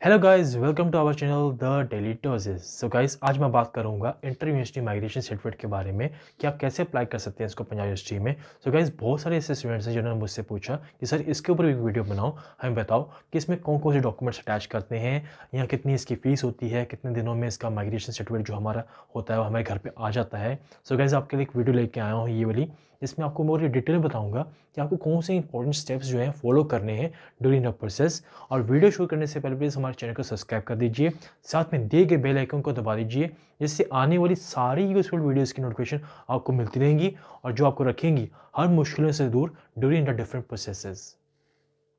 Hello guys, welcome to our channel the daily doses. So guys, आज मैं बात करूंगा इंटर यूनिवर्सिटी माइग्रेशन सर्टिफिकेट के बारे में कि आप कैसे अप्लाई कर सकते हैं इसको पंजाब यूनिवर्सिटी में। सो गाइस, बहुत सारे ऐसे स्टूडेंट्स हैं जिन्होंने मुझसे पूछा कि सर इसके ऊपर एक वीडियो बनाओ, हमें बताओ कि इसमें कौन कौन से डॉक्यूमेंट्स अटैच करते हैं या कितनी इसकी फ़ीस होती है, कितने दिनों में इसका माइग्रेशन सर्टिफिकेट जो हमारा होता है वो हमारे घर पर आ जाता है। सो गाइस, आपके लिए एक वीडियो लेके आया हूँ ये वाली, जिसमें आपको मोर डिटेल बताऊँगा कि आपको कौन से इंपॉर्टेंट स्टेप्स जो है फॉलो करने हैं ड्यूरिंग द प्रोसेस। और वीडियो शुरू करने से पहले प्लीज़ हमारे चैनल को सब्सक्राइब कर दीजिए, साथ में दिए गए बेल आइकन को दबा दीजिए, जिससे आने वाली सारी यूजफुल वीडियोस की नोटिफिकेशन आपको मिलती रहेंगी और जो आपको रखेंगी हर मुश्किलों से दूर during the different processes.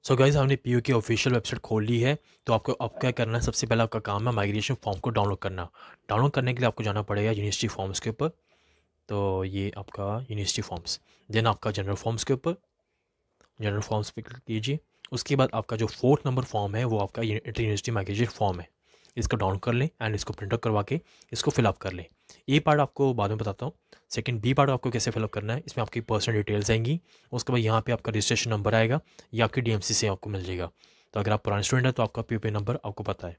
So guys, हमने पीयू की ऑफिशियल वेबसाइट खोल ली है। तो आपको अब क्या करना है, सबसे पहले आपका काम है माइग्रेशन फॉर्म को डाउनलोड करना। डाउनलोड करने के लिए आपको जाना पड़ेगा यूनिवर्सिटी फॉर्म्स के ऊपर। तो ये आपका यूनिवर्सिटी फॉर्म्स, देन आपका जनरल फॉर्म्स के ऊपर, जनरल फॉर्म्स पे क्लिक कीजिए। उसके बाद आपका जो 4th नंबर फॉर्म है वो आपका इंटर यूनिवर्सिटी माइग्रेशन फॉर्म है। इसको डाउन कर लें एंड इसको प्रिंट आउट करवा के इसको फिलअप कर लें। ए पार्ट आपको बाद में बताता हूँ। सेकंड बी पार्ट आपको कैसे फिलअप करना है, इसमें आपकी पर्सनल डिटेल्स आएंगी। उसके बाद यहाँ पे आपका रजिस्ट्रेशन नंबर आएगा, ये आपकी डीएमसी से आपको मिल जाएगा। तो अगर आप पुराने स्टूडेंट हैं तो आपका पीयूपी नंबर आपको पता है।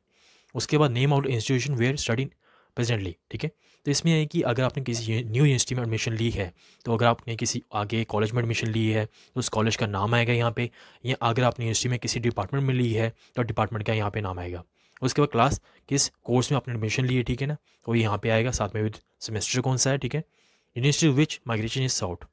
उसके बाद name of institution where study presently, ठीक है। तो इसमें है कि अगर आपने किसी न्यू यूनिवर्सिटी में एडमिशन ली है, तो अगर आपने किसी आगे कॉलेज में एडमिशन ली है तो उस कॉलेज का नाम आएगा यहाँ पे, या अगर आपने यूनिवर्सिटी में किसी डिपार्टमेंट में ली है तो डिपार्टमेंट का यहाँ पे नाम आएगा। उसके बाद क्लास किस कोर्स में आपने एडमिशन ली है, ठीक है ना, वो यहाँ पे आएगा। साथ में विद सेमेस्टर कौन सा है, ठीक है। University which migration is sought,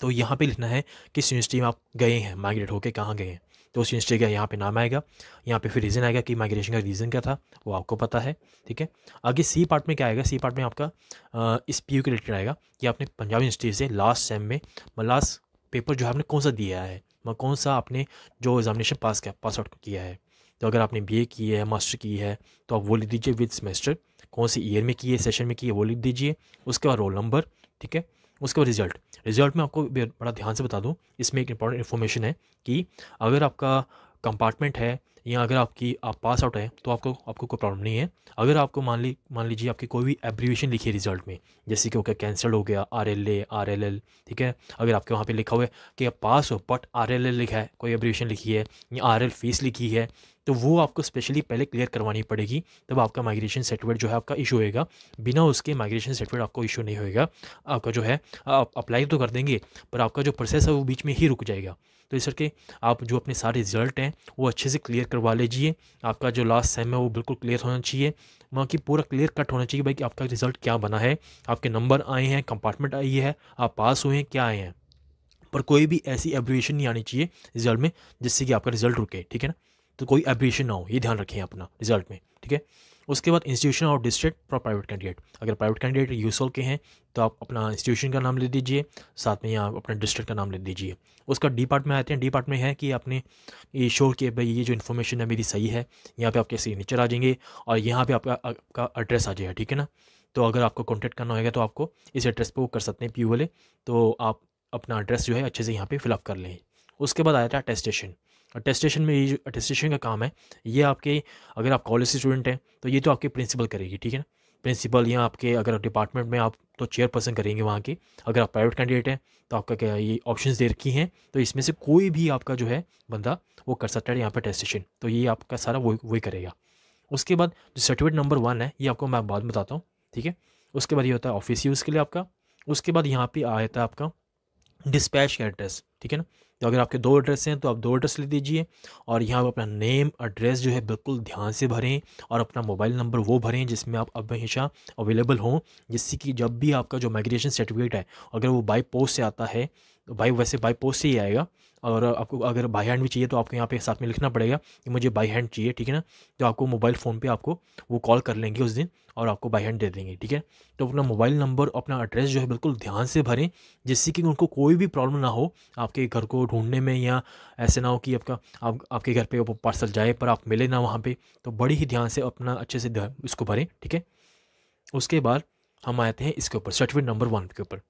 तो यहाँ पे लिखना है किस यूनिवर्सिटी में आप गए हैं, माइग्रेट होकर कहाँ गए हैं, तो उस यूनिवर्सिटी का यहाँ पे नाम आएगा। यहाँ पे फिर रीज़न आएगा कि माइग्रेशन का रीज़न क्या था, वो आपको पता है, ठीक है। आगे सी पार्ट में क्या आएगा, सी पार्ट में आपका इस पीयू के रिलेटेड आएगा कि आपने पंजाब यूनिवर्सिटी से लास्ट सेम में लास्ट पेपर जो है आपने कौन सा दिया है, कौन सा आपने जो एग्जामिनेशन पास आउट किया है। तो अगर आपने बीए की है, मास्टर की है, तो आप वो लिख दीजिए विद सेमेस्टर, कौन सी ईयर में की है, सेशन में की है, वो लिख दीजिए। उसके बाद रोल नंबर, ठीक है। उसके बाद रिजल्ट। रिजल्ट में आपको बड़ा ध्यान से बता दूं, इसमें एक इंपॉर्टेंट इन्फॉर्मेशन है कि अगर आपका कंपार्टमेंट है या अगर आप पास आउट है तो आपको आपको कोई प्रॉब्लम नहीं है। अगर आपको मान लीजिए आपकी कोई भी एब्रीविएशन लिखी है रिजल्ट में, जैसे कि ओके कैंसिल हो गया, RLA RLL, ठीक है। अगर आपके वहाँ पे लिखा हुआ है कि आप पास हो बट RLL लिखा है, कोई एब्रीविएशन लिखी है या RL फीस लिखी है, तो वो आपको स्पेशली पहले क्लियर करवानी पड़ेगी, तब आपका माइग्रेशन सर्टिफिकेट जो है आपका इशू होएगा। बिना उसके माइग्रेशन सर्टिफिकेट आपको इशू नहीं होएगा। आपका जो है आप अप्लाई तो कर देंगे पर आपका जो प्रोसेस है वो बीच में ही रुक जाएगा। तो इस करके आप जो अपने सारे रिजल्ट हैं वो अच्छे से क्लियर करवा लीजिए। आपका जो लास्ट सेम है वो बिल्कुल क्लियर होना चाहिए, वहाँ की पूरा क्लियर कट होना चाहिए भाई कि आपका रिजल्ट क्या बना है, आपके नंबर आए हैं, कंपार्टमेंट आई है, आप पास हुए हैं, क्या आए हैं। पर कोई भी ऐसी एब्रिएशन नहीं आनी चाहिए रिजल्ट में जिससे कि आपका रिजल्ट रुके, ठीक है ना। तो कोई एब्रिएशन ना हो, ये ध्यान रखें अपना रिजल्ट में, ठीक है। उसके बाद इंस्टीट्यूशन और डिस्ट्रिक्ट फॉर प्राइवेट कैंडिडेट, अगर प्राइवेट कैंडिडेट यूसोल के हैं तो आप अपना इंस्टीट्यूशन का नाम ले दीजिए, साथ में यहाँ अपना डिस्ट्रिक्ट का नाम ले दीजिए। उसका डी पार्ट में आते हैं। डी पार्ट में है कि आपने ये श्योर किया भाई ये जो इन्फॉर्मेशन है मेरी सही है। यहाँ पे आपके सिग्नेचर आ जाएंगे और यहाँ पे आपका आपका एड्रेस आ जाएगा, ठीक है ना। तो अगर आपको कॉन्टैक्ट करना होगा तो आपको इस एड्रेस पे वो कर सकते हैं पीयू वाले। तो आप अपना एड्रेस जो है अच्छे से यहाँ पे फिलअप कर लें। उसके बाद आया था अटेस्टेशन। अटेस्टेशन में ये जो अटेस्टेशन का काम है, ये आपके अगर आप कॉलेज से स्टूडेंट हैं तो ये तो आपके प्रिंसिपल करेगी, ठीक है ना। प्रिंसिपल या आपके अगर डिपार्टमेंट में आप तो चेयरपर्सन करेंगे वहाँ की। अगर आप प्राइवेट कैंडिडेट हैं तो आपका क्या ये ऑप्शंस दे रखी हैं, तो इसमें से कोई भी आपका जो है बंदा वो कर सकता है यहाँ पर अटेस्टेशन। तो ये आपका सारा वही करेगा। उसके बाद जो सर्टिफिकेट नंबर 1 है ये आपको मैं बाद में बताता हूँ, ठीक है। उसके बाद ये होता है ऑफिस यूज़ के लिए आपका। उसके बाद यहाँ पे आया था आपका डिस्पैच का एड्रेस, ठीक है ना। तो अगर आपके 2 एड्रेस हैं तो आप 2 एड्रेस ले दीजिए और यहाँ पर अपना नेम एड्रेस जो है बिल्कुल ध्यान से भरें और अपना मोबाइल नंबर वो भरें जिसमें आप अब हमेशा अवेलेबल हों, जिससे कि जब भी आपका जो माइग्रेशन सर्टिफिकेट है अगर वो बाई पोस्ट से आता है तो वैसे बाई पोस्ट से ही आएगा। और आपको अगर बाई हैंड भी चाहिए तो आपको यहाँ पे साथ में लिखना पड़ेगा कि मुझे बाई हैंड चाहिए, ठीक है ना। तो आपको मोबाइल फ़ोन पे आपको वो कॉल कर लेंगे उस दिन और आपको बाई हैंड दे देंगे, ठीक है। तो अपना मोबाइल नंबर अपना एड्रेस जो है बिल्कुल ध्यान से भरें, जिससे कि उनको कोई भी प्रॉब्लम ना हो आपके घर को ढूंढने में, या ऐसे ना हो कि आपके घर पे वो पार्सल जाए पर आप मिले ना वहाँ पे। तो बड़ी ही ध्यान से अपना अच्छे से इसको भरें, ठीक है। उसके बाद हम आते हैं इसके ऊपर सर्टिफिकेट नंबर 1 के ऊपर।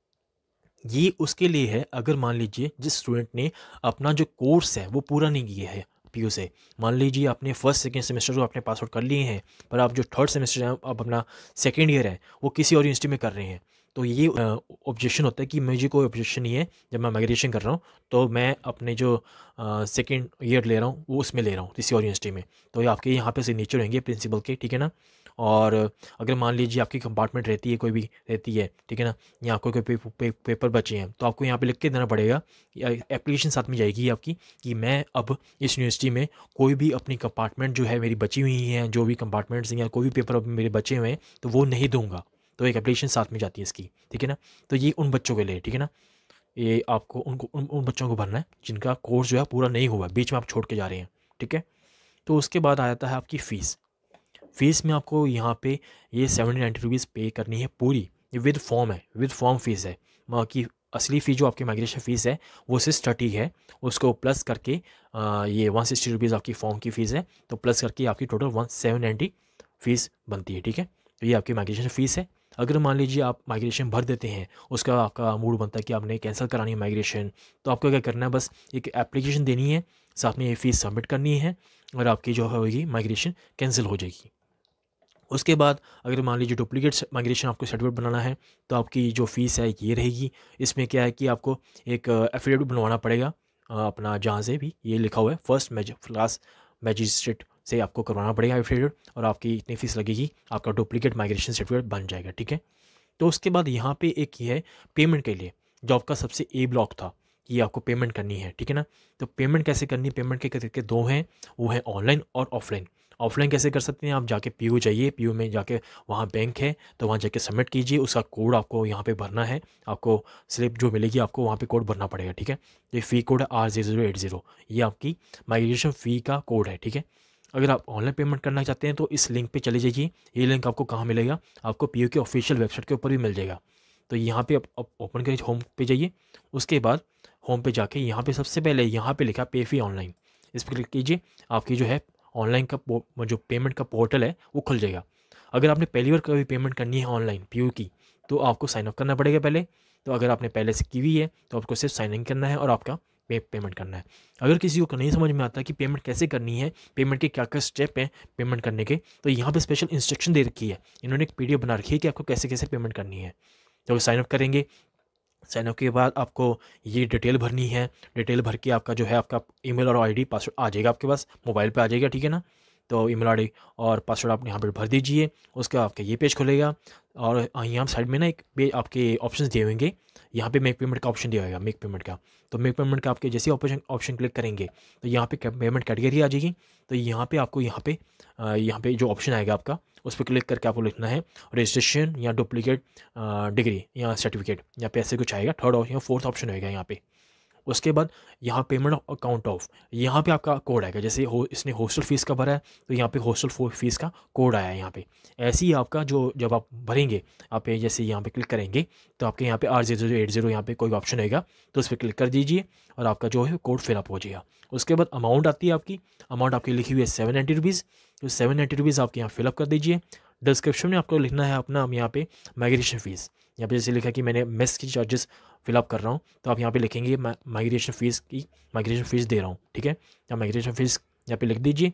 ये उसके लिए है अगर मान लीजिए जिस स्टूडेंट ने अपना जो कोर्स है वो पूरा नहीं किया है पीयू से। मान लीजिए आपने फर्स्ट सेकेंड सेमेस्टर जो आपने पास आउट कर लिए हैं, पर आप जो थर्ड सेमेस्टर है अब अपना सेकेंड ईयर है वो किसी और यूनिवर्सिटी में कर रहे हैं, तो ये ऑब्जेक्शन होता है कि मुझे कोई ऑब्जेक्शन नहीं है जब मैं माइग्रेशन कर रहा हूँ, तो मैं अपने जो सेकेंड ईयर ले रहा हूँ वो उसमें ले रहा हूँ किसी और यूनिवर्सिटी में। तो ये आपके यहाँ पे सिग्नेचर होंगे प्रिंसिपल के, ठीक है ना। और अगर मान लीजिए आपकी कंपार्टमेंट रहती है, कोई भी रहती है, ठीक है ना, या कोई कोई पेपर बचे हैं, तो आपको यहाँ पे लिख के देना पड़ेगा, एप्लीकेशन साथ में जाएगी आपकी, कि मैं अब इस यूनिवर्सिटी में कोई भी अपनी कंपार्टमेंट जो है मेरी बची हुई हैं, जो भी कंपार्टमेंट्स हैं या कोई भी पेपर अब मेरे बचे हुए हैं, तो वो नहीं दूंगा। तो एक एप्लीकेशन साथ में जाती है इसकी, ठीक है ना। तो ये उन बच्चों के लिए, ठीक है ना, ये आपको उनको उन बच्चों को भरना है जिनका कोर्स जो है पूरा नहीं हुआ, बीच में आप छोड़ के जा रहे हैं, ठीक है। तो उसके बाद आ जाता है आपकी फ़ीस। फ़ीस में आपको यहाँ पे ये 70-90 रुपीज़ पे करनी है पूरी। ये विद फॉर्म है, विद फॉर्म फ़ीस है। वहाँ की असली फ़ी जो आपकी माइग्रेशन फ़ीस है वो 630 है, उसको प्लस करके ये 160 रुपीज़ आपकी फॉर्म की फ़ीस है, तो प्लस करके आपकी टोटल 1790 फ़ीस बनती है, ठीक है। तो ये आपकी माइग्रेशन फ़ीस है। अगर मान लीजिए आप माइग्रेशन भर देते हैं, उसका आपका मूड बनता है कि आपने कैंसिल करानी है माइग्रेशन, तो आपको क्या करना है, बस एक एप्लीकेशन देनी है, साथ में ये फ़ीस सबमिट करनी है, और आपकी जो होगी माइग्रेशन कैंसिल हो जाएगी। उसके बाद अगर मान लीजिए डुप्लीकेट माइग्रेशन आपको सर्टिफिकेट बनाना है, तो आपकी जो फ़ीस है ये रहेगी। इसमें क्या है कि आपको एक एफिडेविट बनवाना पड़ेगा, अपना जहाँ से भी ये लिखा हुआ है फर्स्ट क्लास मैजिस्ट्रेट से आपको करवाना पड़ेगा एफिडेविट, और आपकी इतनी फ़ीस लगेगी, आपका डुप्लीकेट माइग्रेशन सर्टिफिकेट बन जाएगा, ठीक है। तो उसके बाद यहाँ पे एक ये है पेमेंट के लिए, जो आपका सबसे ए ब्लॉक था, ये आपको पेमेंट करनी है, ठीक है ना। तो पेमेंट कैसे करनी है, पेमेंट के तरीके दो हैं, वो है ऑनलाइन और ऑफलाइन। ऑफलाइन कैसे कर सकते हैं, आप जाके पीयू जाइए, पीयू में जाके वहाँ बैंक है, तो वहाँ जाके सबमिट कीजिए, उसका कोड आपको यहाँ पे भरना है, आपको स्लिप जो मिलेगी आपको वहाँ पे कोड भरना पड़ेगा, ठीक है। ये फ़ी कोड है R0080, ये आपकी माइग्रेशन फ़ी का कोड है, ठीक है। अगर आप ऑनलाइन पेमेंट करना चाहते हैं तो इस लिंक पे चले जाइए। ये लिंक आपको कहाँ मिलेगा, आपको पीयू के ऑफिशियल वेबसाइट के ऊपर भी मिल जाएगा। तो यहाँ पे आप ओपन करिए, होम पे जाइए, उसके बाद होम पे जाके यहाँ पे सबसे पहले यहाँ पे लिखा पे फी ऑनलाइन, इस पर क्लिक कीजिए। आपकी जो है ऑनलाइन का जो पेमेंट का पोर्टल है वो खुल जाएगा। अगर आपने पहली बार कभी पेमेंट करनी है ऑनलाइन पीयू की, तो आपको साइन अप करना पड़ेगा पहले। तो अगर आपने पहले से की हुई है तो आपको सिर्फ साइन इन करना है और आपका पेमेंट करना है। अगर किसी को नहीं समझ में आता कि पेमेंट कैसे करनी है, पेमेंट के क्या क्या स्टेप हैं पेमेंट करने के, तो यहाँ पे स्पेशल इंस्ट्रक्शन दे रखी है, इन्होंने एक पीडीएफ बना रखी है कि आपको कैसे कैसे पेमेंट करनी है। जब साइन अप करेंगे, साइन अप के बाद आपको ये डिटेल भरनी है, डिटेल भर के आपका जो है आपका ईमेल और आईडी पासवर्ड आ जाएगा, आपके पास मोबाइल पे आ जाएगा, ठीक है ना। तो ईमेल आईडी और पासवर्ड आप यहाँ पर भर दीजिए, उसके बाद आपका ये पेज खुलेगा, और यहाँ साइड में ना एक पेज आपके ऑप्शंस दिए होंगे, यहाँ पे मेक पेमेंट का ऑप्शन दिया होगा, मेक पेमेंट का। तो मेक पेमेंट का आपके जैसे ऑप्शन क्लिक करेंगे तो यहाँ पे पेमेंट कैटेगरी आ जाएगी। तो यहाँ पे आपको यहाँ पे जो ऑप्शन आएगा आपका, उस पर क्लिक करके आपको लिखना है रजिस्ट्रेशन या डुप्लीकेट डिग्री या सर्टिफिकेट, यहाँ पे ऐसे कुछ आएगा, थर्ड या फोर्थ ऑप्शन होएगा यहाँ पे। उसके बाद यहाँ पेमेंट अकाउंट ऑफ, यहाँ पे आपका कोड आएगा, जैसे इसने हॉस्टल फीस का भरा है तो यहाँ पे हॉस्टल फीस का कोड आया है यहाँ पे। ऐसे ही आपका जो जब आप भरेंगे, आप जैसे यहाँ पे क्लिक करेंगे तो आपके यहाँ पे R0080 यहाँ पे कोई ऑप्शन आएगा, तो उस पर क्लिक कर दीजिए और आपका जो है कोड फिलअप हो जाएगा। उसके बाद अमाउंट आती है आपकी, अमाउंट आपकी लिखी हुई है 790 रुपीज़, तो 790 रुपीज़ आपके यहाँ फिलअप कर दीजिए। डिस्क्रिप्शन में आपको लिखना है अपना यहाँ पे माइग्रेशन फ़ीस, यहाँ पे जैसे लिखा कि मैंने मेस की चार्जेस फिलअप कर रहा हूँ, तो आप यहाँ पे लिखेंगे माइग्रेशन फ़ीस दे रहा हूँ, ठीक है, या माइग्रेशन फ़ीस यहाँ पे लिख दीजिए।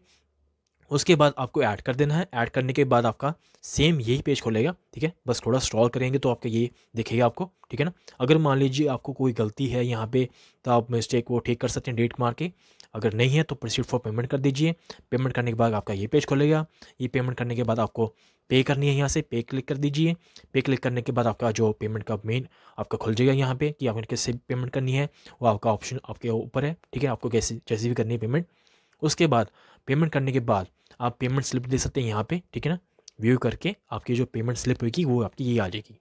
उसके बाद आपको ऐड कर देना है, ऐड करने के बाद आपका सेम यही पेज खोलेगा, ठीक है। बस थोड़ा स्क्रॉल करेंगे तो आपका ये दिखेगा आपको, ठीक है ना। अगर मान लीजिए आपको कोई गलती है यहाँ पे, तो आप मिस्टेक वो ठीक कर सकते हैं डेट मार के, अगर नहीं है तो प्रोसीड फॉर पेमेंट कर दीजिए। पेमेंट करने के बाद आपका ये पेज खोलेगा, ये पेमेंट करने के बाद आपको पे करनी है, यहाँ से पे क्लिक कर दीजिए। पे क्लिक करने के बाद आपका जो पेमेंट का मेन आपका खुल जाएगा यहाँ पे कि आपने कैसे पेमेंट करनी है, वो आपका ऑप्शन आपके ऊपर है, ठीक है, आपको कैसे जैसे भी करनी है पेमेंट। उसके बाद पेमेंट करने के बाद आप पेमेंट स्लिप दे सकते हैं यहाँ पे, ठीक है ना। व्यू करके आपकी जो पेमेंट स्लिप होगी वो आपकी ये आ जाएगी।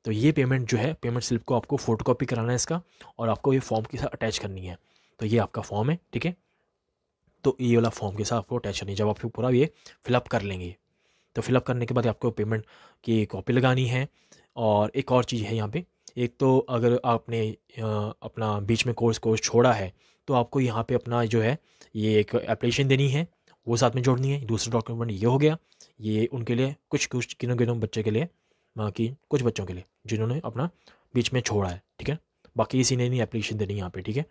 तो ये पेमेंट जो है, पेमेंट स्लिप को आपको फोटोकॉपी कराना है इसका, और आपको ये फॉर्म के साथ अटैच करनी है। तो ये आपका फॉर्म है, ठीक है। तो ये वाला फॉर्म के साथ आपको अटैच करनी है, जब आप पूरा ये फिलअप कर लेंगे, तो फिलअप करने के बाद आपको पेमेंट की कॉपी लगानी है। और एक और चीज़ है यहाँ पे, एक तो अगर आपने अपना बीच में कोर्स छोड़ा है, तो आपको यहाँ पे अपना जो है ये एक एप्लीकेशन देनी है, वो साथ में जोड़नी है। दूसरा डॉक्यूमेंट ये हो गया, ये उनके लिए कुछ गिनों बच्चे के लिए, बाकी कुछ बच्चों के लिए जिन्होंने अपना बीच में छोड़ा है, ठीक है। बाकी इसी ने नहीं एप्लीकेशन देनी यहाँ पे, ठीक है।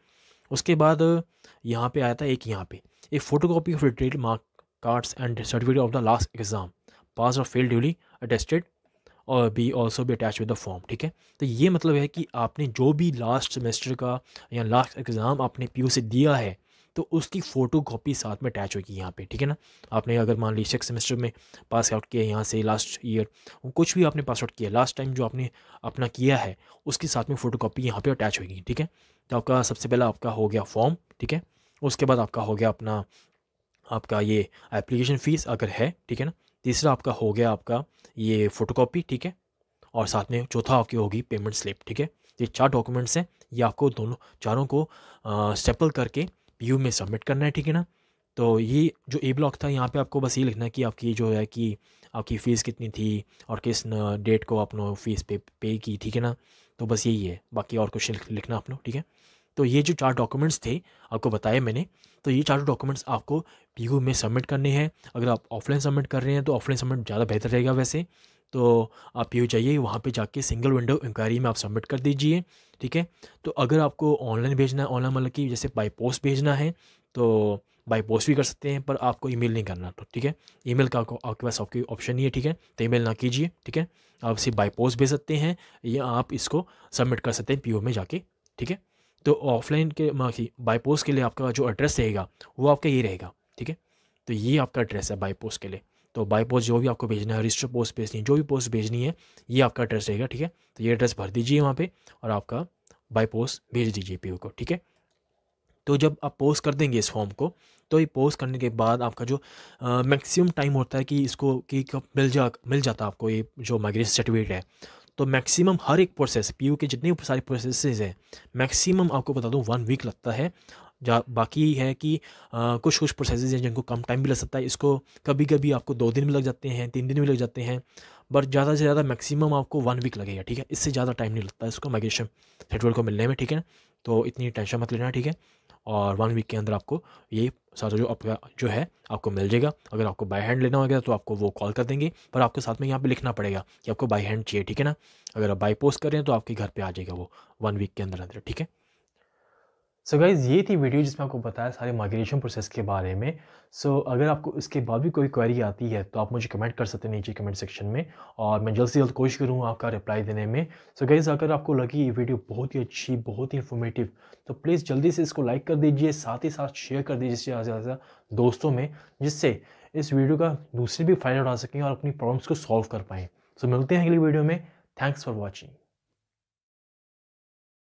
उसके बाद यहाँ पे आया था एक, यहाँ पे एक photocopy of detail mark cards and certificate of the last exam pass और फेल ड्यूली अटेस्टेड और be also be attach with the form, ठीक है। तो ये मतलब है कि आपने जो भी लास्ट सेमेस्टर का या लास्ट एग्ज़ाम आपने पीयू से दिया है तो उसकी फ़ोटो कॉपी साथ में अटैच होगी यहाँ पे, ठीक है ना। आपने अगर मान ली 6 सेमेस्टर में पास आउट किया यहाँ से लास्ट ईयर, कुछ भी आपने पास आउट किया लास्ट टाइम जो आपने अपना किया है उसके साथ में फ़ोटो कॉपी यहाँ पे अटैच होगी, ठीक है। तो आपका सबसे पहला आपका हो गया फॉर्म, ठीक है। उसके बाद आपका हो गया अपना आपका ये एप्लीकेशन फ़ीस अगर है, ठीक है ना। तीसरा आपका हो गया आपका ये फ़ोटोकॉपी, ठीक है। और साथ में चौथा आपकी होगी पेमेंट स्लिप, ठीक है। ये 4 डॉक्यूमेंट्स हैं, ये आपको दोनों चारों को स्टेपल करके पीयू में सबमिट करना है, ठीक है ना। तो ये जो ए ब्लॉक था यहाँ पे आपको बस ये लिखना है कि आपकी जो है कि आपकी फ़ीस कितनी थी और किस डेट को आपने फ़ीस पे की, ठीक है ना। तो बस यही है, बाकी और क्वेश्चन लिखना आपने, ठीक है। तो ये जो 4 डॉक्यूमेंट्स थे आपको बताए मैंने, तो ये चारों डॉक्यूमेंट्स आपको पीयू में सबमिट करने हैं। अगर आप ऑफलाइन सबमिट कर रहे हैं तो ऑफलाइन सबमिट ज़्यादा बेहतर रहेगा वैसे। तो आप पीयू जाइए, वहाँ पे जाके सिंगल विंडो इंक्वायरी में आप सबमिट कर दीजिए, ठीक है। तो अगर आपको ऑनलाइन भेजना है, ऑनलाइन मतलब कि जैसे बाई पोस्ट भेजना है तो बाई पोस्ट भी कर सकते हैं, पर आपको ईमेल नहीं करना, तो ठीक है। ईमेल का आपके पास आपकी ऑप्शन नहीं है, ठीक है। तो ईमेल ना कीजिए, ठीक है। आप सिर्फ बाई पोस्ट भेज सकते हैं या आप इसको सबमिट कर सकते हैं पीयू में जाके, ठीक है। तो ऑफलाइन के बाई पोस्ट के लिए आपका जो एड्रेस रहेगा वो आपका ये रहेगा, ठीक है। तो ये आपका एड्रेस है बाई पोस्ट के लिए। तो बाई पोस्ट जो भी आपको भेजना है, रजिस्टर पोस्ट भेजनी है, जो भी पोस्ट भेजनी है, ये आपका एड्रेस रहेगा, ठीक है। तो ये एड्रेस भर दीजिए वहाँ पे और आपका बाई पोस्ट भेज दीजिए पीयू को, ठीक है। तो जब आप पोस्ट कर देंगे इस फॉर्म को, तो ये पोस्ट करने के बाद आपका जो मैक्सिमम टाइम होता है कि इसको कि कब मिल जाता है आपको ये जो माइग्रेशन सर्टिफिकेट है। तो मैक्सिमम हर एक प्रोसेस पीयू के जितने सारे प्रोसेसेस हैं, मैक्सिमम आपको बता दूं 1 वीक लगता है। बाकी है कि कुछ कुछ प्रोसेसेस हैं जिनको कम टाइम भी लग सकता है, इसको कभी कभी आपको 2 दिन भी लग जाते हैं, 3 दिन भी लग जाते हैं। बट ज़्यादा से ज़्यादा मैक्सिमम आपको 1 वीक लगेगा, ठीक है। इससे ज़्यादा टाइम नहीं लगता है इसको माइग्रेशन सर्टिफिकेट को मिलने में, ठीक है। तो इतनी टेंशन मत लेना, ठीक है। और 1 वीक के अंदर आपको ये सारा जो आपका जो है आपको मिल जाएगा। अगर आपको बाय हैंड लेना होगा तो आपको वो कॉल कर देंगे, पर आपके साथ में यहाँ पे लिखना पड़ेगा कि आपको बाय हैंड चाहिए, ठीक है ना। अगर आप बाय पोस्ट कर रहे हैं तो आपके घर पे आ जाएगा वो 1 वीक के अंदर अंदर, ठीक है। सो गाइज़ ये थी वीडियो जिसमें आपको बताया सारे माइग्रेशन प्रोसेस के बारे में। सो अगर आपको इसके बाद भी कोई क्वेरी आती है तो आप मुझे कमेंट कर सकते हैं नीचे कमेंट सेक्शन में, और मैं जल्द से जल्द कोशिश करूँगा आपका रिप्लाई देने में। सो गाइज़ अगर आपको लगी ये वीडियो बहुत ही अच्छी, बहुत ही इन्फॉर्मेटिव, तो प्लीज़ जल्दी से इसको लाइक कर दीजिए, साथ ही साथ शेयर कर दीजिए ज़्यादा से ज़्यादा दोस्तों में, जिससे इस वीडियो का दूसरे भी फ़ायदा उठा सकें और अपनी प्रॉब्लम्स को सॉल्व कर पाएँ। सो मिलते हैं अगली वीडियो में। Thanks for watching.